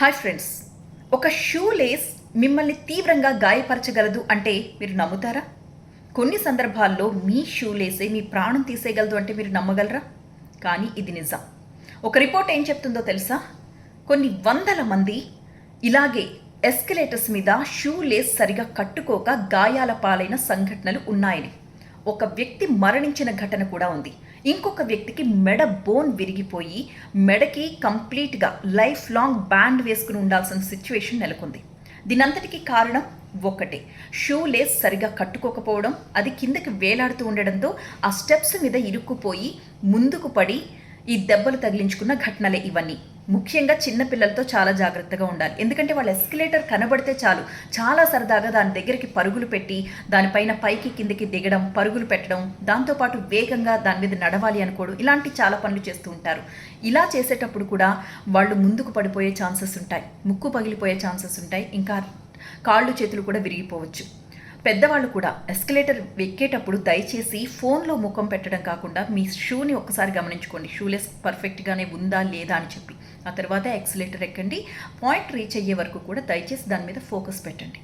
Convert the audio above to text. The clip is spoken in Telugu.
హాయ్ ఫ్రెండ్స్, ఒక షూ లేస్ మిమ్మల్ని తీవ్రంగా గాయపరచగలదు అంటే మీరు నమ్ముతారా? కొన్ని సందర్భాల్లో మీ షూ లేసే మీ ప్రాణం తీసేయగలదు అంటే మీరు నమ్మగలరా? కానీ ఇది నిజం. ఒక రిపోర్ట్ ఏం చెప్తుందో తెలుసా? కొన్ని వందల మంది ఇలాగే ఎస్కలేటర్స్ మీద షూ లేస్ సరిగా కట్టుకోక గాయాల పాలైన సంఘటనలు ఉన్నాయని. ఒక వ్యక్తి మరణించిన ఘటన కూడా ఉంది. ఇంకొక వ్యక్తికి మెడ బోన్ విరిగిపోయి మెడకి కంప్లీట్గా లైఫ్ లాంగ్ బ్యాండ్ వేసుకుని ఉండాల్సిన సిచ్యువేషన్ నెలకొంది. దీనంతటికీ కారణం ఒకటే, షూ లేస్ సరిగా కట్టుకోకపోవడం. అది కిందకి వేలాడుతూ ఉండడంతో ఆ స్టెప్స్ మీద ఇరుక్కుపోయి ముందుకు పడి ఈ దెబ్బలు తగిలించుకున్న ఘటనలే ఇవన్నీ. ముఖ్యంగా చిన్నపిల్లలతో చాలా జాగ్రత్తగా ఉండాలి. ఎందుకంటే వాళ్ళు ఎస్కలేటర్ కనబడితే చాలు చాలా సరదాగా దాని దగ్గరికి పరుగులు పెట్టి దానిపైన పైకి కిందకి దిగడం, పరుగులు పెట్టడం, దాంతోపాటు వేగంగా దాని మీద నడవాలి అనుకోవడం, ఇలాంటి చాలా పనులు చేస్తూ ఉంటారు. ఇలా చేసేటప్పుడు కూడా వాళ్ళు ముందుకు పడిపోయే ఛాన్సెస్ ఉంటాయి, ముక్కు పగిలిపోయే ఛాన్సెస్ ఉంటాయి, ఇంకా కాళ్ళు చేతులు కూడా విరిగిపోవచ్చు. పెద్దవాళ్ళు కూడా ఎస్కలేటర్ ఎక్కేటప్పుడు దయచేసి ఫోన్లో ముఖం పెట్టడం కాకుండా మీ షూని ఒక్కసారి గమనించుకోండి, షూలెస్ పర్ఫెక్ట్గానే ఉందా లేదా అని చెప్పి. ఆ తర్వాత ఎక్సలేటర్ ఎక్కండి. పాయింట్ రీచ్ అయ్యే వరకు కూడా దయచేసి దాని మీద ఫోకస్ పెట్టండి.